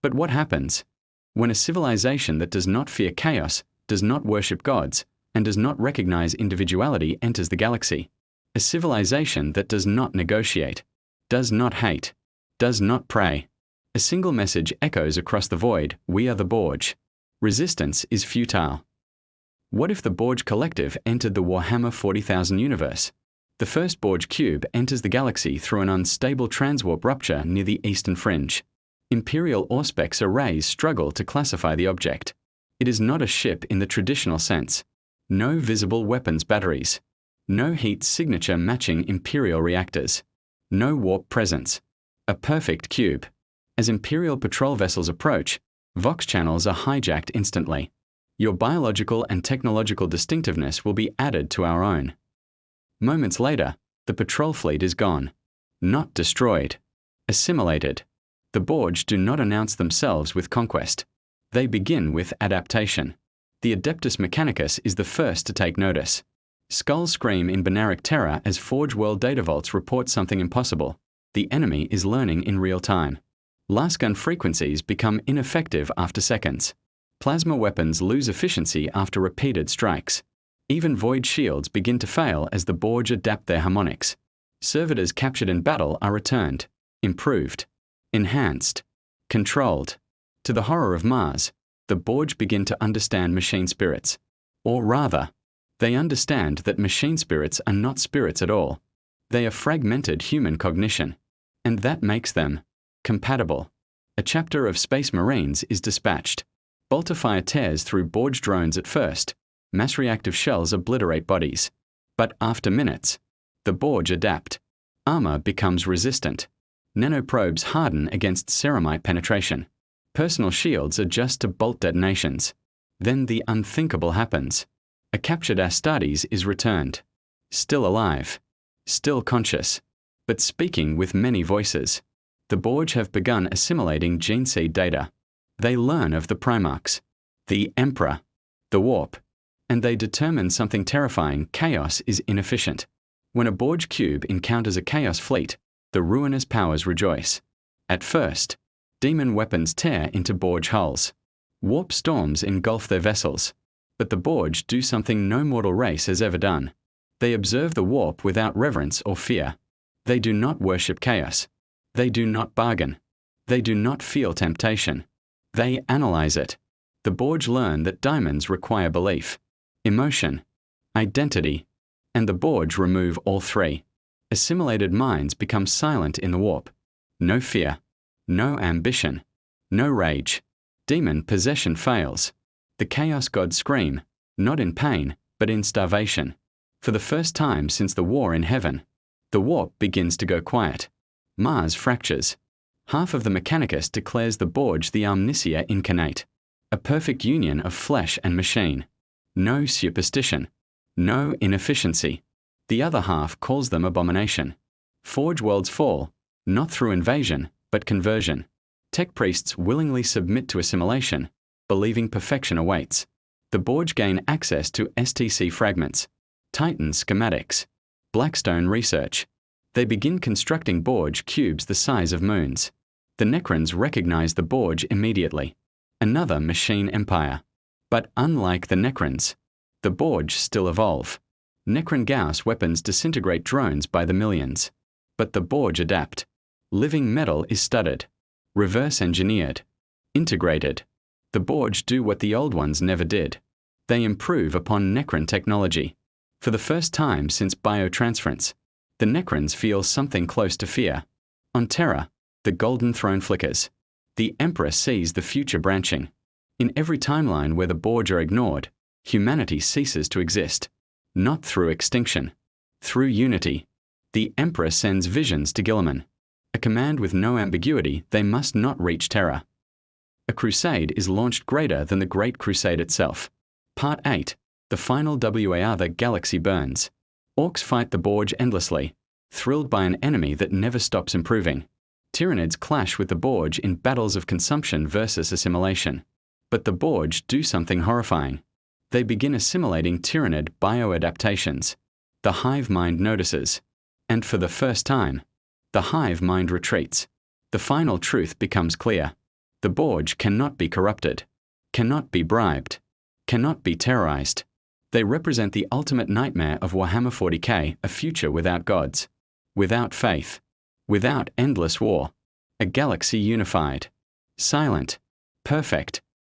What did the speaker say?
But what happens when a civilization that does not fear chaos, does not worship gods, and does not recognize individuality enters the galaxy? A civilization that does not negotiate, does not hate, does not pray. A single message echoes across the void: we are the Borg. Resistance is futile. What if the Borg Collective entered the Warhammer 40,000 universe? The first Borg cube enters the galaxy through an unstable transwarp rupture near the eastern fringe. Imperial Auspex arrays struggle to classify the object. It is not a ship in the traditional sense. No visible weapons batteries. No heat signature matching Imperial reactors. No warp presence. A perfect cube. As Imperial patrol vessels approach, Vox channels are hijacked instantly. Your biological and technological distinctiveness will be added to our own. Moments later, the patrol fleet is gone. Not destroyed. Assimilated. The Borg do not announce themselves with conquest. They begin with adaptation. The Adeptus Mechanicus is the first to take notice. Skulls scream in binaric terror as Forge World data vaults report something impossible. The enemy is learning in real time. Lasgun frequencies become ineffective after seconds. Plasma weapons lose efficiency after repeated strikes. Even void shields begin to fail as the Borg adapt their harmonics. Servitors captured in battle are returned, improved, enhanced, controlled. To the horror of Mars, the Borg begin to understand machine spirits. Or rather, they understand that machine spirits are not spirits at all. They are fragmented human cognition. And that makes them compatible. A chapter of Space Marines is dispatched. Bolter-fire tears through Borg drones at first. Mass reactive shells obliterate bodies. But after minutes, the Borg adapt. Armor becomes resistant. Nanoprobes harden against ceramite penetration. Personal shields adjust to bolt detonations. Then the unthinkable happens. A captured Astartes is returned. Still alive. Still conscious. But speaking with many voices. The Borg have begun assimilating gene seed data. They learn of the Primarchs, the Emperor, the Warp, and they determine something terrifying: chaos is inefficient. When a Borg cube encounters a chaos fleet, the ruinous powers rejoice. At first, demon weapons tear into Borg hulls. Warp storms engulf their vessels. But the Borg do something no mortal race has ever done. They observe the warp without reverence or fear. They do not worship chaos. They do not bargain. They do not feel temptation. They analyze it. The Borg learn that diamonds require belief, emotion, identity, and the Borg remove all three. Assimilated minds become silent in the warp. No fear, no ambition, no rage. Demon possession fails. The chaos gods scream, not in pain, but in starvation. For the first time since the war in heaven, the warp begins to go quiet. Mars fractures. Half of the Mechanicus declares the Borg the Omnia incarnate, a perfect union of flesh and machine. No superstition, no inefficiency. The other half calls them abomination. Forge worlds fall, not through invasion, but conversion. Tech priests willingly submit to assimilation, believing perfection awaits. The Borg gain access to STC fragments, Titan schematics, Blackstone research. They begin constructing Borg cubes the size of moons. The Necrons recognize the Borg immediately. Another machine empire. But unlike the Necrons, the Borg still evolve. Necron Gauss weapons disintegrate drones by the millions. But the Borg adapt. Living metal is studied, reverse engineered, integrated. The Borg do what the old ones never did. They improve upon Necron technology. For the first time since biotransference, the Necrons feel something close to fear. On Terra, the Golden Throne flickers. The Emperor sees the future branching. In every timeline where the Borg are ignored, humanity ceases to exist. Not through extinction. Through unity. The Emperor sends visions to Guilliman. A command with no ambiguity: they must not reach Terra. A crusade is launched greater than the Great Crusade itself. Part 8. The final WAR: The Galaxy Burns. Orcs fight the Borg endlessly, thrilled by an enemy that never stops improving. Tyranids clash with the Borg in battles of consumption versus assimilation. But the Borg do something horrifying. They begin assimilating Tyranid bioadaptations. The hive mind notices. And for the first time, the hive mind retreats. The final truth becomes clear. The Borg cannot be corrupted, cannot be bribed, cannot be terrorized. They represent the ultimate nightmare of Warhammer 40K, a future without gods, without faith, without endless war, a galaxy unified, silent, perfect,